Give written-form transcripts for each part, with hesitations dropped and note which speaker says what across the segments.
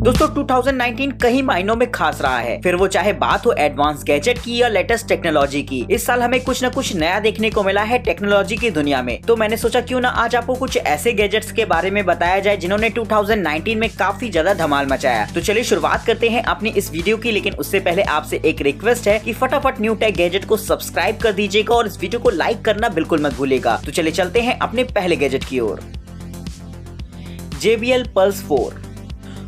Speaker 1: दोस्तों 2019 कई मायनों में खास रहा है, फिर वो चाहे बात हो एडवांस गैजेट की या लेटेस्ट टेक्नोलॉजी की। इस साल हमें कुछ न कुछ नया देखने को मिला है टेक्नोलॉजी की दुनिया में। तो मैंने सोचा क्यों ना आज आपको कुछ ऐसे गैजेट्स के बारे में बताया जाए जिन्होंने 2019 में काफी ज्यादा धमाल मचाया। तो चलिए शुरुआत करते हैं अपनी इस वीडियो की, लेकिन उससे पहले आपसे एक रिक्वेस्ट है कि फटाफट न्यू टेक गैजेट को सब्सक्राइब कर दीजिएगा और इस वीडियो को लाइक करना बिल्कुल मत भूलिएगा। तो चलिए चलते हैं अपने पहले गैजेट की ओर, JBL Pulse 4।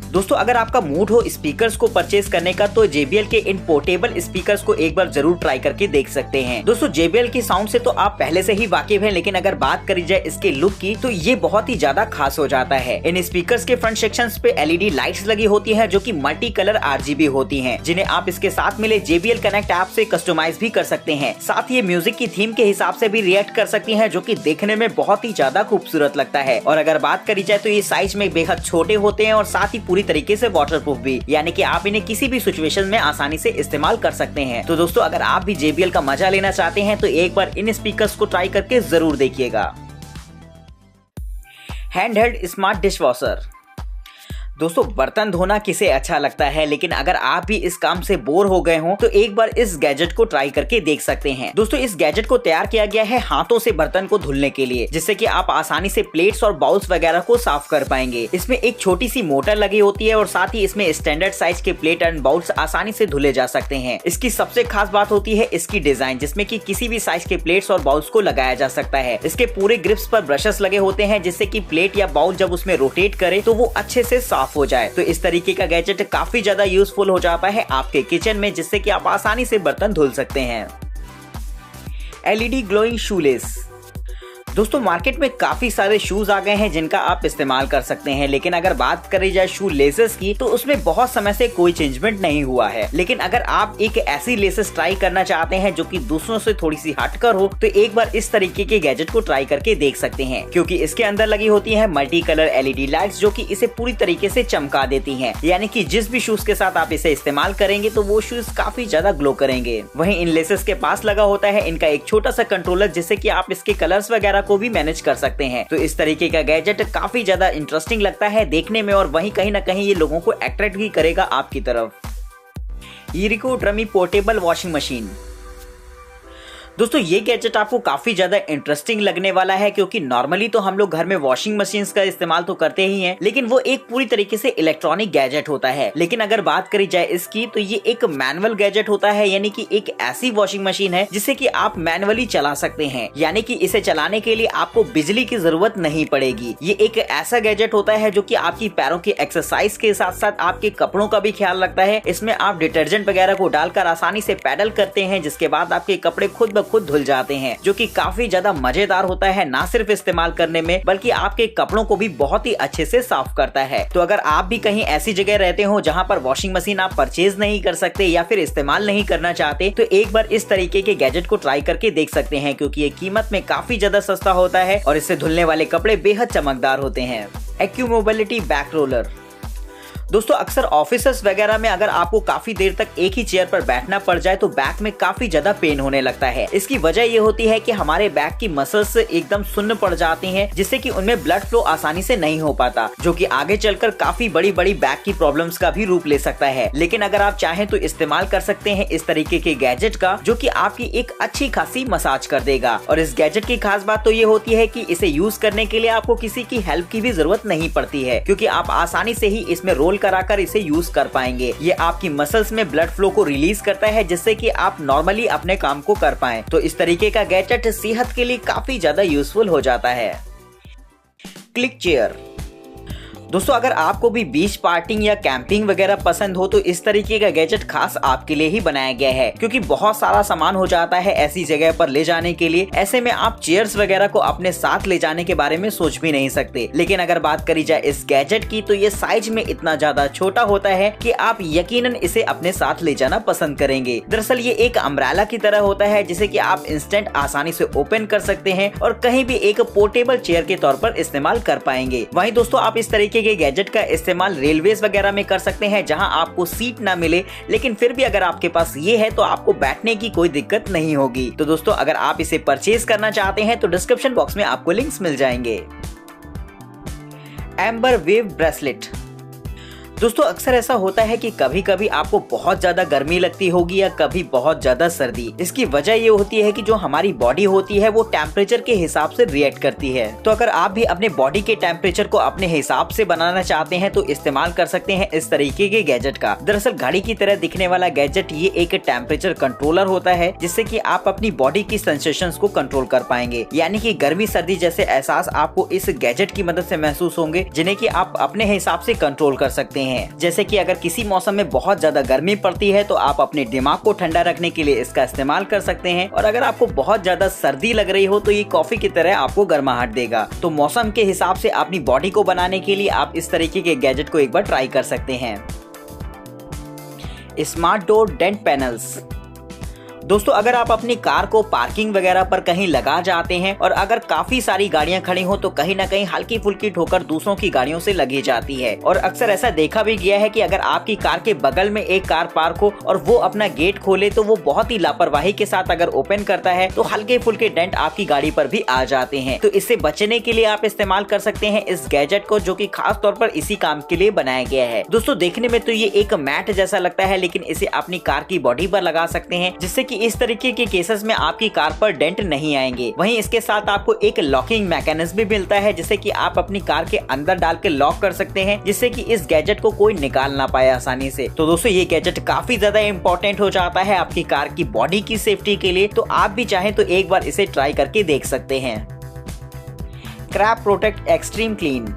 Speaker 1: दोस्तों अगर आपका मूड हो स्पीकर्स को परचेज करने का तो JBL के इन पोर्टेबल स्पीकर्स को एक बार जरूर ट्राई करके देख सकते हैं। दोस्तों JBL की साउंड से तो आप पहले से ही वाकिफ हैं, लेकिन अगर बात करी जाए इसके लुक की तो ये बहुत ही ज्यादा खास हो जाता है। इन स्पीकर्स के फ्रंट सेक्शंस पे LED लाइट्स लगी होती है जो कि मल्टी कलर RGB होती है, जिन्हें आप इसके साथ मिले JBL कनेक्ट ऐप से कस्टमाइज भी कर सकते हैं। साथ ही म्यूजिक की थीम के हिसाब से भी रिएक्ट कर सकती है, जो कि देखने में बहुत ही ज्यादा खूबसूरत लगता है। और अगर बात करी जाए तो ये साइज में बेहद छोटे होते हैं और साथ ही पूरी तरीके से वाटरप्रूफ भी, यानी कि आप इन्हें किसी भी सिचुएशन में आसानी से इस्तेमाल कर सकते हैं। तो दोस्तों अगर आप भी JBL का मजा लेना चाहते हैं तो एक बार इन स्पीकर्स को ट्राई करके जरूर देखिएगा। Hand held smart dish washer. दोस्तों बर्तन धोना किसे अच्छा लगता है, लेकिन अगर आप भी इस काम से बोर हो गए हो तो एक बार इस गैजेट को ट्राई करके देख सकते हैं। दोस्तों इस गैजेट को तैयार किया गया है हाथों से बर्तन को धुलने के लिए, जिससे कि आप आसानी से प्लेट्स और बाउल्स वगैरह को साफ कर पाएंगे। इसमें एक छोटी सी मोटर लगी होती है और साथ ही इसमें स्टैंडर्ड साइज के प्लेट एंड बाउल्स आसानी से धुले जा सकते हैं। इसकी सबसे खास बात होती है इसकी डिजाइन, जिसमें कि किसी भी साइज के प्लेट्स और बाउल्स को लगाया जा सकता है। इसके पूरे ग्रिप्स पर ब्रशेस लगे होते हैं, जिससे कि प्लेट या बाउल जब उसमें रोटेट करे तो वो अच्छे से साफ हो जाए। तो इस तरीके का गैजेट काफी ज्यादा यूजफुल हो जाता है आपके किचन में, जिससे कि आप आसानी से बर्तन धुल सकते हैं। LED glowing shoelace. दोस्तों मार्केट में काफी सारे शूज आ गए हैं जिनका आप इस्तेमाल कर सकते हैं, लेकिन अगर बात करी जाए शू लेसेस की तो उसमें बहुत समय से कोई चेंजमेंट नहीं हुआ है। लेकिन अगर आप एक ऐसी लेसेस ट्राई करना चाहते हैं जो कि दूसरों से थोड़ी सी हटकर हो तो एक बार इस तरीके के गैजेट को ट्राई करके देख सकते हैं, क्योंकि इसके अंदर लगी होती है मल्टी कलर LED लाइट्स जो कि इसे पूरी तरीके से चमका देती हैं। यानी कि जिस भी शूज के साथ आप इसे इस्तेमाल करेंगे तो वो शूज काफी ज्यादा ग्लो करेंगे। वहीं इन लेसेस के पास लगा होता है इनका एक छोटा सा कंट्रोलर, जिससे कि आप इसके कलर्स वगैरह को भी मैनेज कर सकते हैं। तो इस तरीके का गैजेट काफी ज्यादा इंटरेस्टिंग लगता है देखने में, और वहीं कहीं ना कहीं ये लोगों को अट्रैक्ट भी करेगा आपकी तरफ। इरिको ड्रमी पोर्टेबल वॉशिंग मशीन। दोस्तों ये गैजेट आपको काफी ज्यादा इंटरेस्टिंग लगने वाला है, क्योंकि नॉर्मली तो हम लोग घर में वॉशिंग मशीन्स का इस्तेमाल तो करते ही हैं, लेकिन वो एक पूरी तरीके से इलेक्ट्रॉनिक गैजेट होता है। लेकिन अगर बात करी जाए इसकी तो ये एक मैनुअल गैजेट होता है, यानी कि एक ऐसी वॉशिंग मशीन है जिसे कि आप मैनुअली चला सकते हैं, यानी कि इसे चलाने के लिए आपको बिजली की जरूरत नहीं पड़ेगी। ये एक ऐसा गैजेट होता है जो कि आपकी पैरों की एक्सरसाइज के साथ साथ आपके कपड़ों का भी ख्याल रखता है। इसमें आप डिटर्जेंट वगैरह को डालकर आसानी से पैडल करते हैं, जिसके बाद आपके कपड़े खुद खुद धुल जाते हैं, जो कि काफी ज्यादा मजेदार होता है, ना सिर्फ इस्तेमाल करने में बल्कि आपके कपड़ों को भी बहुत ही अच्छे से साफ करता है। तो अगर आप भी कहीं ऐसी जगह रहते हो जहां पर वॉशिंग मशीन आप परचेज नहीं कर सकते या फिर इस्तेमाल नहीं करना चाहते, तो एक बार इस तरीके के गैजेट को ट्राई करके देख सकते हैं, क्योंकि ये कीमत में काफी ज्यादा सस्ता होता है और इससे धुलने वाले कपड़े बेहद चमकदार होते हैं। AQ mobility back roller. दोस्तों अक्सर ऑफिसेस वगैरह में अगर आपको काफी देर तक एक ही चेयर पर बैठना पड़ जाए तो बैक में काफी ज्यादा पेन होने लगता है। इसकी वजह ये होती है कि हमारे बैक की मसल्स एकदम सुन्न पड़ जाती हैं, जिससे कि उनमें ब्लड फ्लो आसानी से नहीं हो पाता, जो कि आगे चलकर काफी बड़ी बड़ी बैक की प्रॉब्लम्स का भी रूप ले सकता है। लेकिन अगर आप चाहें तो इस्तेमाल कर सकते हैं इस तरीके के गैजेट का, जो कि आपकी एक अच्छी खासी मसाज कर देगा। और इस गैजेट की खास बात तो ये होती है कि इसे यूज करने के लिए आपको किसी की हेल्प की भी जरूरत नहीं पड़ती है, क्योंकि आप आसानी से ही इसमें रोल कराकर इसे यूज कर पाएंगे। ये आपकी मसल्स में ब्लड फ्लो को रिलीज करता है, जिससे कि आप नॉर्मली अपने काम को कर पाएं। तो इस तरीके का गैजेट सेहत के लिए काफी ज्यादा यूजफुल हो जाता है। Click chair. दोस्तों अगर आपको भी बीच पार्टिंग या कैंपिंग वगैरह पसंद हो तो इस तरीके का गैजेट खास आपके लिए ही बनाया गया है, क्योंकि बहुत सारा सामान हो जाता है ऐसी जगह पर ले जाने के लिए। ऐसे में आप चेयर्स वगैरह को अपने साथ ले जाने के बारे में सोच भी नहीं सकते। लेकिन अगर बात करी जाए इस गैजेट की तो ये साइज में इतना ज्यादा छोटा होता है कि आप यकीनन इसे अपने साथ ले जाना पसंद करेंगे। दरअसल ये एक अम्ब्रेला की तरह होता है, जिसे कि आप इंस्टेंट आसानी से ओपन कर सकते हैं और कहीं भी एक पोर्टेबल चेयर के तौर पर इस्तेमाल कर पाएंगे। वहीं दोस्तों आप इस तरीके के गैजेट का इस्तेमाल रेलवेज वगैरह में कर सकते हैं, जहां आपको सीट ना मिले, लेकिन फिर भी अगर आपके पास ये है तो आपको बैठने की कोई दिक्कत नहीं होगी। तो दोस्तों अगर आप इसे परचेज करना चाहते हैं तो डिस्क्रिप्शन बॉक्स में आपको लिंक्स मिल जाएंगे। Amber wave bracelet. दोस्तों अक्सर ऐसा होता है कि कभी कभी आपको बहुत ज्यादा गर्मी लगती होगी या कभी बहुत ज्यादा सर्दी। इसकी वजह ये होती है कि जो हमारी बॉडी होती है वो टेम्परेचर के हिसाब से रिएक्ट करती है। तो अगर आप भी अपने बॉडी के टेम्परेचर को अपने हिसाब से बनाना चाहते हैं तो इस्तेमाल कर सकते हैं इस तरीके के गैजेट का। दरअसल घड़ी की तरह दिखने वाला गैजेट ये एक टेम्परेचर कंट्रोलर होता है, जिससे कि आप अपनी बॉडी की सेंसेशंस को कंट्रोल कर पाएंगे। यानी कि गर्मी सर्दी जैसे एहसास आपको इस गैजेट की मदद से महसूस होंगे, जिन्हें कि आप अपने हिसाब से कंट्रोल कर सकते हैं। जैसे कि अगर किसी मौसम में बहुत ज्यादा गर्मी पड़ती है तो आप अपने दिमाग को ठंडा रखने के लिए इसका इस्तेमाल कर सकते हैं, और अगर आपको बहुत ज्यादा सर्दी लग रही हो तो ये कॉफी की तरह आपको गर्माहट देगा। तो मौसम के हिसाब से अपनी बॉडी को बनाने के लिए आप इस तरीके के गैजेट को एक बार ट्राई कर सकते हैं। Smart door dent panels. दोस्तों अगर आप अपनी कार को पार्किंग वगैरह पर कहीं लगा जाते हैं और अगर काफी सारी गाड़ियां खड़ी हो तो कहीं ना कहीं हल्की फुल्की ठोकर दूसरों की गाड़ियों से लगी जाती है, और अक्सर ऐसा देखा भी गया है कि अगर आपकी कार के बगल में एक कार पार्क हो और वो अपना गेट खोले तो वो बहुत ही लापरवाही के साथ अगर ओपन करता है तो हल्के फुल्के डेंट आपकी गाड़ी पर भी आ जाते हैं। तो इससे बचने के लिए आप इस्तेमाल कर सकते हैं इस गैजेट को, जो कि खास तौर पर इसी काम के लिए बनाया गया है। दोस्तों देखने में तो ये एक मैट जैसा लगता है, लेकिन इसे अपनी कार की बॉडी पर लगा सकते हैं, जिससे कि इस तरीके के केसेस में आपकी कार पर डेंट नहीं आएंगे। वहीं इसके साथ आपको एक लॉकिंग मैकेनिज्म भी मिलता है, जिसे कि आप अपनी कार के अंदर डाल के लॉक कर सकते हैं, जिससे कि इस गैजेट को कोई निकाल ना पाए आसानी से। तो दोस्तों ये गैजेट काफी ज्यादा इंपॉर्टेंट हो जाता है आपकी कार की बॉडी की सेफ्टी के लिए, तो आप भी चाहें तो एक बार इसे ट्राई करके देख सकते हैं। Crap protect extreme clean.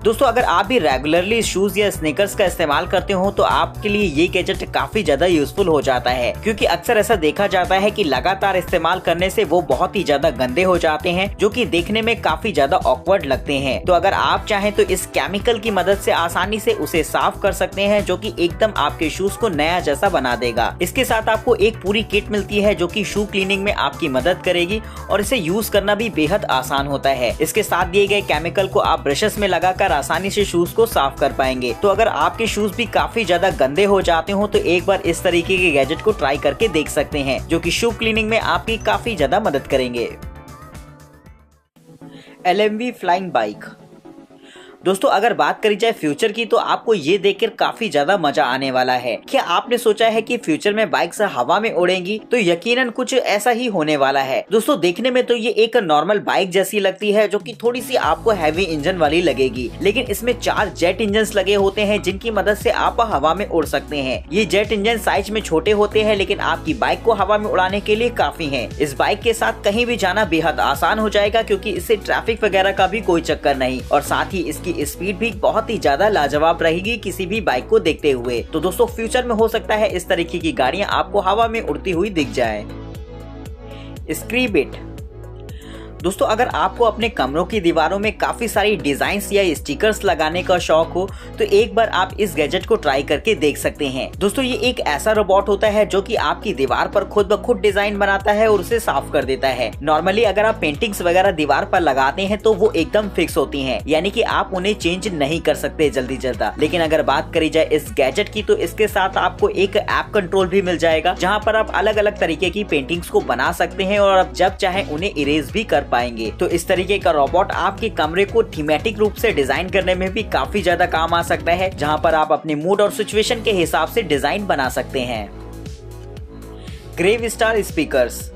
Speaker 1: दोस्तों अगर आप भी रेगुलरली शूज या स्नीकर्स का इस्तेमाल करते हो तो आपके लिए ये गैजेट काफी ज्यादा यूजफुल हो जाता है, क्योंकि अक्सर ऐसा देखा जाता है कि लगातार इस्तेमाल करने से वो बहुत ही ज्यादा गंदे हो जाते हैं, जो कि देखने में काफी ज्यादा ऑकवर्ड लगते हैं। तो अगर आप चाहें तो इस केमिकल की मदद से आसानी से उसे साफ कर सकते हैं, जो कि एकदम आपके शूज को नया जैसा बना देगा। इसके साथ आपको एक पूरी किट मिलती है जो कि शू क्लीनिंग में आपकी मदद करेगी, और इसे यूज करना भी बेहद आसान होता है। इसके साथ दिए गए केमिकल को आप ब्रशेस में लगाकर आसानी से शूज को साफ कर पाएंगे। तो अगर आपके शूज भी काफी ज्यादा गंदे हो जाते हो तो एक बार इस तरीके के गैजेट को ट्राई करके देख सकते हैं, जो कि शू क्लीनिंग में आपकी काफी ज्यादा मदद करेंगे। LMV flying bike. दोस्तों अगर बात करी जाए फ्यूचर की तो आपको ये देखकर काफी ज्यादा मजा आने वाला है। क्या आपने सोचा है कि फ्यूचर में बाइक्स हवा में उड़ेंगी? तो यकीनन कुछ ऐसा ही होने वाला है। दोस्तों देखने में तो ये एक नॉर्मल बाइक जैसी लगती है, जो कि थोड़ी सी आपको हैवी इंजन वाली लगेगी, लेकिन इसमें 4 जेट इंजन लगे होते हैं, जिनकी मदद से आप हवा में उड़ सकते हैं। ये जेट इंजन साइज में छोटे होते हैं, लेकिन आपकी बाइक को हवा में उड़ाने के लिए काफी है। इस बाइक के साथ कहीं भी जाना बेहद आसान हो जाएगा, क्योंकि इससे ट्रैफिक वगैरह का भी कोई चक्कर नहीं, और साथ ही इसकी स्पीड भी बहुत ही ज्यादा लाजवाब रहेगी किसी भी बाइक को देखते हुए। तो दोस्तों फ्यूचर में हो सकता है इस तरीके की गाड़ियां आपको हवा में उड़ती हुई दिख जाए। स्क्रीबिट। दोस्तों अगर आपको अपने कमरों की दीवारों में काफी सारी डिजाइन्स या स्टिकर्स लगाने का शौक हो तो एक बार आप इस गैजेट को ट्राई करके देख सकते हैं। दोस्तों ये एक ऐसा रोबोट होता है जो कि आपकी दीवार पर खुद ब खुद डिजाइन बनाता है और उसे साफ कर देता है। नॉर्मली अगर आप पेंटिंग्स वगैरह दीवार पर लगाते हैं तो वो एकदम फिक्स होती हैं, यानी कि आप उन्हें चेंज नहीं कर सकते जल्दी जल्दा। लेकिन अगर बात करी जाए इस गैजेट की तो इसके साथ आपको एक ऐप कंट्रोल भी मिल जाएगा, जहाँ पर आप अलग अलग तरीके की पेंटिंग्स को बना सकते हैं और आप जब चाहे उन्हें इरेज भी कर पाएंगे। तो इस तरीके का रोबोट आपके कमरे को थीमेटिक रूप से डिजाइन करने में भी काफी ज्यादा काम आ सकता है, जहां पर आप अपने मूड और सिचुएशन के हिसाब से डिजाइन बना सकते हैं। Grave star speakers.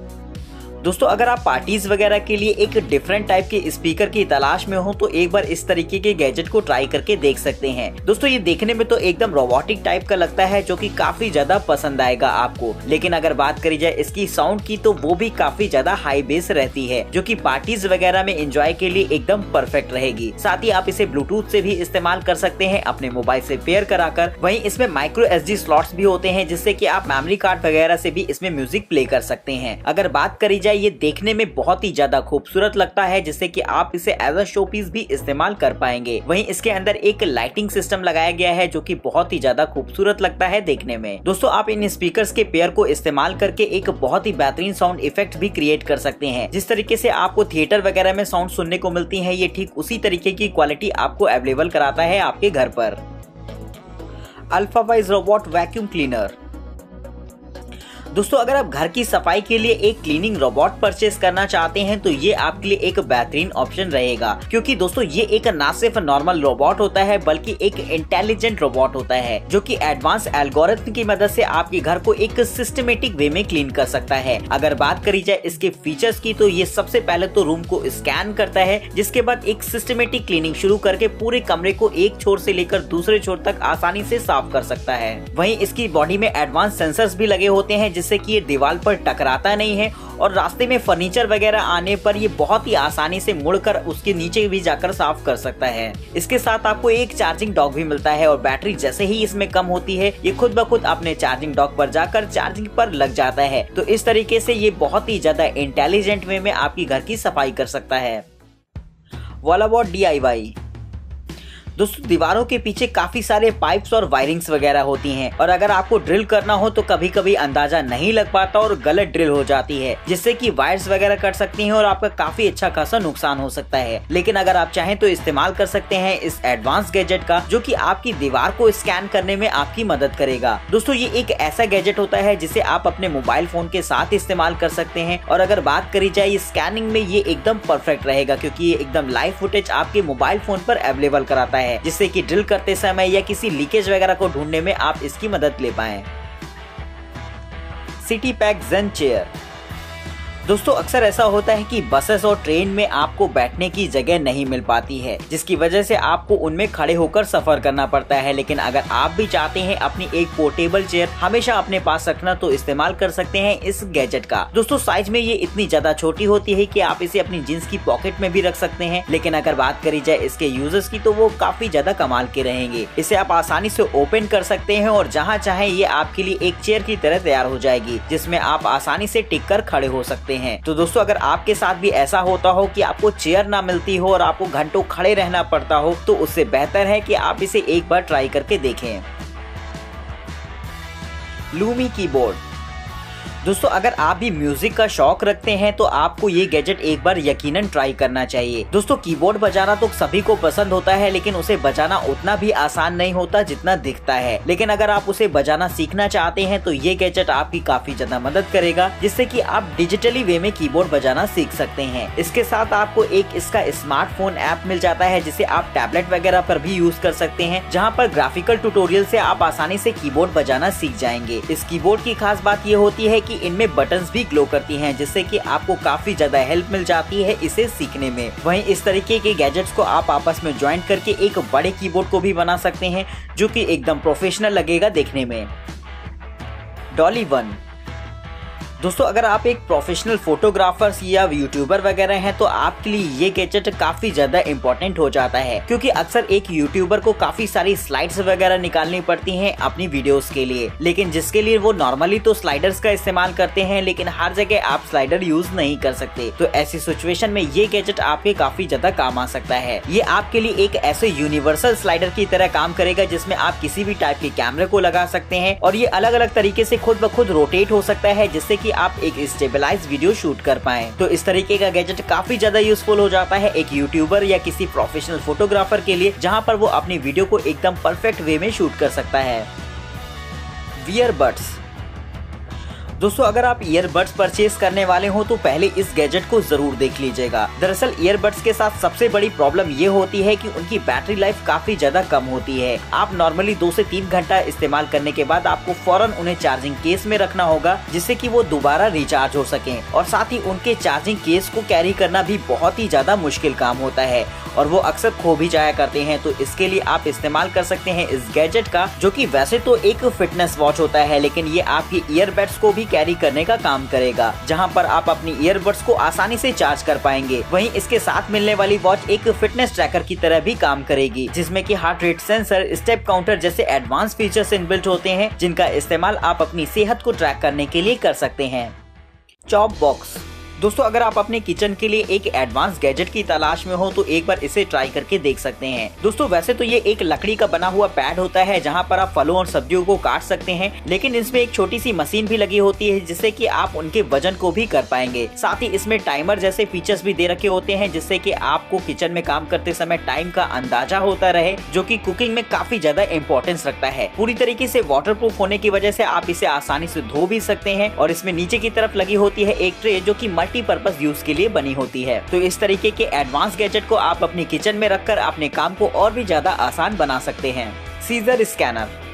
Speaker 1: दोस्तों अगर आप पार्टीज वगैरह के लिए एक डिफरेंट टाइप के स्पीकर की तलाश में हो तो एक बार इस तरीके के गैजेट को ट्राई करके देख सकते हैं। दोस्तों ये देखने में तो एकदम रोबोटिक टाइप का लगता है, जो कि काफी ज्यादा पसंद आएगा आपको। लेकिन अगर बात करी जाए इसकी साउंड की तो वो भी काफी ज्यादा हाई बेस रहती है, जो कि पार्टीज वगैरह में एंजॉय के लिए एकदम परफेक्ट रहेगी। साथ ही आप इसे ब्लूटूथ से भी इस्तेमाल कर सकते हैं अपने मोबाइल से पेयर कराकर। वहीं इसमें माइक्रो SD स्लॉट्स भी होते हैं, जिससे कि आप मेमोरी कार्ड वगैरह से भी इसमें म्यूजिक प्ले कर सकते हैं। अगर बात करी जाए ये देखने में बहुत ही ज्यादा खूबसूरत लगता है, जिससे कि आप इसे एज अ शो पीस भी इस्तेमाल कर पाएंगे। वहीं इसके अंदर एक लाइटिंग सिस्टम लगाया गया है, जो कि बहुत ही ज्यादा खूबसूरत लगता है देखने में। दोस्तों आप इन स्पीकर्स के पेयर को इस्तेमाल करके एक बहुत ही बेहतरीन साउंड इफेक्ट भी क्रिएट कर सकते हैं। जिस तरीके से आपको थिएटर वगैरह में साउंड सुनने को मिलती है, ये ठीक उसी तरीके की क्वालिटी आपको अवेलेबल कराता है आपके घर पर। अल्फावाइज रोबोट वैक्यूम क्लीनर। दोस्तों अगर आप घर की सफाई के लिए एक क्लीनिंग रोबोट परचेस करना चाहते हैं तो ये आपके लिए एक बेहतरीन ऑप्शन रहेगा, क्योंकि दोस्तों ये एक ना सिर्फ नॉर्मल रोबोट होता है बल्कि एक इंटेलिजेंट रोबोट होता है जो कि एडवांस एल्गोरिथम की मदद से आपके घर को एक सिस्टमेटिक वे में क्लीन कर सकता है। अगर बात करी जाए इसके फीचर्स की तो ये सबसे पहले तो रूम को स्कैन करता है, जिसके बाद एक सिस्टमेटिक क्लीनिंग शुरू करके पूरे कमरे को एक छोर से लेकर दूसरे छोर तक आसानी से साफ कर सकता है। वहीं इसकी बॉडी में एडवांस सेंसर्स भी लगे होते हैं जिससे कि ये दीवार पर टकराता नहीं है और रास्ते में फर्नीचर वगैरह आने पर ये बहुत ही आसानी से मुड़कर उसके नीचे भी जाकर साफ कर सकता है। इसके साथ आपको एक चार्जिंग डॉक भी मिलता है और बैटरी जैसे ही इसमें कम होती है ये खुद ब खुद अपने चार्जिंग डॉक पर जाकर चार्जिंग पर लग जाता है। तो इस तरीके से ये बहुत ही ज्यादा इंटेलिजेंट वे में आपकी घर की सफाई कर सकता है। वॉलाबॉट DIY। दोस्तों दीवारों के पीछे काफी सारे पाइप्स और वायरिंग्स वगैरह होती हैं और अगर आपको ड्रिल करना हो तो कभी कभी अंदाजा नहीं लग पाता और गलत ड्रिल हो जाती है, जिससे कि वायर्स वगैरह कट सकती हैं और आपका काफी अच्छा खासा नुकसान हो सकता है। लेकिन अगर आप चाहें तो इस्तेमाल कर सकते हैं इस एडवांस गैजेट का जो कि आपकी दीवार को स्कैन करने में आपकी मदद करेगा। दोस्तों ये एक ऐसा गैजेट होता है जिसे आप अपने मोबाइल फोन के साथ इस्तेमाल कर सकते हैं और अगर बात करी जाए स्कैनिंग में ये एकदम परफेक्ट रहेगा, क्योंकि ये एकदम लाइव फुटेज आपके मोबाइल फोन पर अवेलेबल कराता है जिससे कि ड्रिल करते समय या किसी लीकेज वगैरह को ढूंढने में आप इसकी मदद ले पाएं। सिटी पैक जेन चेयर। दोस्तों अक्सर ऐसा होता है कि बसेस और ट्रेन में आपको बैठने की जगह नहीं मिल पाती है, जिसकी वजह से आपको उनमें खड़े होकर सफर करना पड़ता है। लेकिन अगर आप भी चाहते हैं अपनी एक पोर्टेबल चेयर हमेशा अपने पास रखना तो इस्तेमाल कर सकते हैं इस गैजेट का। दोस्तों साइज में ये इतनी ज्यादा छोटी होती है कि आप इसे अपनी जींस की पॉकेट में भी रख सकते हैं। लेकिन अगर बात करी जाए इसके यूजर्स की तो वो काफी ज्यादा कमाल के रहेंगे। इसे आप आसानी से ओपन कर सकते हैं और जहाँ चाहे ये आपके लिए एक चेयर की तरह तैयार हो जाएगी, जिसमें आप आसानी से टिक कर खड़े हो सकते हैं। तो दोस्तों अगर आपके साथ भी ऐसा होता हो कि आपको चेयर ना मिलती हो और आपको घंटों खड़े रहना पड़ता हो तो उससे बेहतर है कि आप इसे एक बार ट्राई करके देखें। Lumi keyboard. दोस्तों अगर आप भी म्यूजिक का शौक रखते हैं तो आपको ये गैजेट एक बार यकीनन ट्राई करना चाहिए। दोस्तों कीबोर्ड बजाना तो सभी को पसंद होता है, लेकिन उसे बजाना उतना भी आसान नहीं होता जितना दिखता है। लेकिन अगर आप उसे बजाना सीखना चाहते हैं तो ये गैजेट आपकी काफी ज्यादा मदद करेगा, जिससे कि आप डिजिटली वे में कीबोर्ड बजाना सीख सकते हैं। इसके साथ आपको एक इसका स्मार्टफोन ऐप मिल जाता है जिसे आप टैबलेट वगैरह पर भी यूज कर सकते हैं, जहाँ पर ग्राफिकल ट्यूटोरियल से आप आसानी से कीबोर्ड बजाना सीख जाएंगे। इस कीबोर्ड की खास बात ये होती है कि इनमें बटन्स भी ग्लो करती हैं, जिससे कि आपको काफी ज्यादा हेल्प मिल जाती है इसे सीखने में। वहीं इस तरीके के गैजेट्स को आप आपस में ज्वाइन करके एक बड़े कीबोर्ड को भी बना सकते हैं जो कि एकदम प्रोफेशनल लगेगा देखने में। डॉली वन। दोस्तों अगर आप एक प्रोफेशनल फोटोग्राफर्स या यूट्यूबर वगैरह हैं तो आपके लिए ये गैजेट काफी ज्यादा इम्पोर्टेंट हो जाता है, क्योंकि अक्सर एक यूट्यूबर को काफी सारी स्लाइड्स वगैरह निकालनी पड़ती हैं अपनी वीडियोस के लिए, लेकिन जिसके लिए वो नॉर्मली तो स्लाइडर्स का इस्तेमाल करते हैं, लेकिन हर जगह आप स्लाइडर यूज नहीं कर सकते। तो ऐसी सिचुएशन में ये गैजेट आपके काफी ज्यादा काम आ सकता है। ये आपके लिए एक ऐसे यूनिवर्सल स्लाइडर की तरह काम करेगा जिसमें आप किसी भी टाइप के कैमरे को लगा सकते हैं और ये अलग अलग तरीके से खुद ब खुद रोटेट हो सकता है, जिससे कि आप एक स्टेबलाइज वीडियो शूट कर पाएं। तो इस तरीके का गैजेट काफी ज्यादा यूजफुल हो जाता है एक यूट्यूबर या किसी प्रोफेशनल फोटोग्राफर के लिए, जहां पर वो अपनी वीडियो को एकदम परफेक्ट वे में शूट कर सकता है। ईयरबड्स। दोस्तों अगर आप ईयरबड्स परचेज करने वाले हो तो पहले इस गैजेट को जरूर देख लीजिएगा। दरअसल ईयरबड्स के साथ सबसे बड़ी प्रॉब्लम ये होती है कि उनकी बैटरी लाइफ काफी ज्यादा कम होती है। आप नॉर्मली 2 से 3 घंटा इस्तेमाल करने के बाद आपको फौरन उन्हें चार्जिंग केस में रखना होगा, जिससे कि वो दोबारा रिचार्ज हो सके। और साथ ही उनके चार्जिंग केस को कैरी करना भी बहुत ही ज्यादा मुश्किल काम होता है और वो अक्सर खो भी जाया करते हैं। तो इसके लिए आप इस्तेमाल कर सकते हैं इस गैजेट का, जो कि वैसे तो एक फिटनेस वॉच होता है, लेकिन ये आपकी ईयरबड्स को भी कैरी करने का काम करेगा, जहां पर आप अपनी ईयरबड्स को आसानी से चार्ज कर पाएंगे। वहीं इसके साथ मिलने वाली वॉच एक फिटनेस ट्रैकर की तरह भी काम करेगी, जिसमें कि heart rate sensor, step counter जैसे एडवांस फीचर्स इनबिल्ट होते हैं, जिनका इस्तेमाल आप अपनी सेहत को ट्रैक करने के लिए कर सकते हैं। Chop box. दोस्तों अगर आप अपने किचन के लिए एक एडवांस गैजेट की तलाश में हो तो एक बार इसे ट्राई करके देख सकते हैं। दोस्तों वैसे तो ये एक लकड़ी का बना हुआ पैड होता है जहां पर आप फलों और सब्जियों को काट सकते हैं, लेकिन इसमें एक छोटी सी मशीन भी लगी होती है जिससे कि आप उनके वजन को भी कर पाएंगे। साथ ही इसमें टाइमर जैसे फीचर्स भी दे रखे होते हैं जिससे कि आपको किचन में काम करते समय टाइम का अंदाजा होता रहे, जो कि कुकिंग में काफी ज्यादा इंपॉर्टेंस रखता है। पूरी तरीके से वाटरप्रूफ होने की वजह से आप इसे आसानी से धो भी सकते हैं और इसमें नीचे की तरफ लगी होती है एक ट्रे जो कि मल्टीपर्पज यूज के लिए बनी होती है। तो इस तरीके के एडवांस गैजेट को आप अपनी किचन में रखकर अपने काम को और भी ज्यादा आसान बना सकते हैं। Scissor scanner.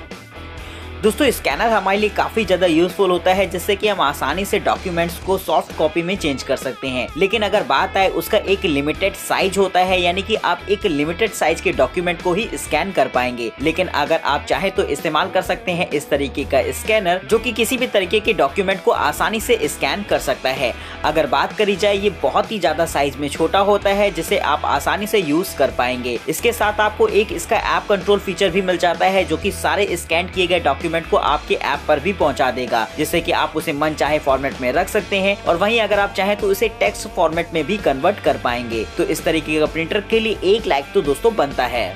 Speaker 1: दोस्तों स्कैनर हमारे लिए काफी ज्यादा यूजफुल होता है जिससे कि हम आसानी से डॉक्यूमेंट्स को सॉफ्ट कॉपी में चेंज कर सकते हैं, लेकिन अगर बात आए उसका एक लिमिटेड साइज होता है, यानी कि आप एक लिमिटेड साइज के डॉक्यूमेंट को ही स्कैन कर पाएंगे। लेकिन अगर आप चाहे तो इस्तेमाल कर सकते हैं इस तरीके का स्कैनर जो कि किसी भी तरीके के डॉक्यूमेंट को आसानी से स्कैन कर सकता है। अगर बात करी जाए ये बहुत ही ज्यादा साइज में छोटा होता है जिसे आप आसानी से यूज कर पाएंगे। इसके साथ आपको एक इसका ऐप कंट्रोल फीचर भी मिल जाता है जो कि सारे स्कैन किए गए डॉक्यूमेंट को आपके ऐप पर भी पहुंचा देगा, जिससे कि आप उसे मन चाहे फॉर्मेट में रख सकते हैं और वहीं अगर आप चाहें तो उसे टेक्स्ट फॉर्मेट में भी कन्वर्ट कर पाएंगे। तो इस तरीके का प्रिंटर के लिए 1 लाइक तो दोस्तों बनता है।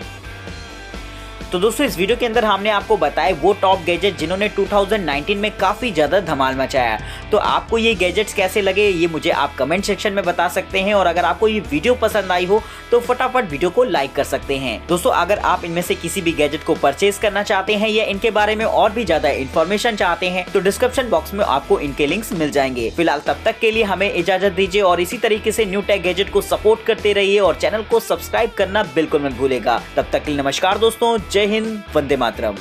Speaker 1: तो दोस्तों इस वीडियो के अंदर हमने आपको बताया वो टॉप गैजेट जिन्होंने 2019 में काफी ज्यादा धमाल मचाया। तो आपको ये गैजेट्स कैसे लगे ये मुझे आप कमेंट सेक्शन में बता सकते हैं, और अगर आपको ये वीडियो पसंद आई हो तो फटाफट वीडियो को लाइक कर सकते हैं। दोस्तों अगर आप इनमें से किसी भी गैजेट को परचेज करना चाहते हैं या इनके बारे में और भी ज्यादा इन्फॉर्मेशन चाहते हैं तो डिस्क्रिप्शन बॉक्स में आपको इनके लिंक्स मिल जाएंगे। फिलहाल तब तक के लिए हमें इजाजत दीजिए और इसी तरीके से न्यू टेक गैजेट को सपोर्ट करते रहिए और चैनल को सब्सक्राइब करना बिल्कुल मत भूलेगा। तब तक के लिए नमस्कार दोस्तों, जय हिंद, वंदे मातरम।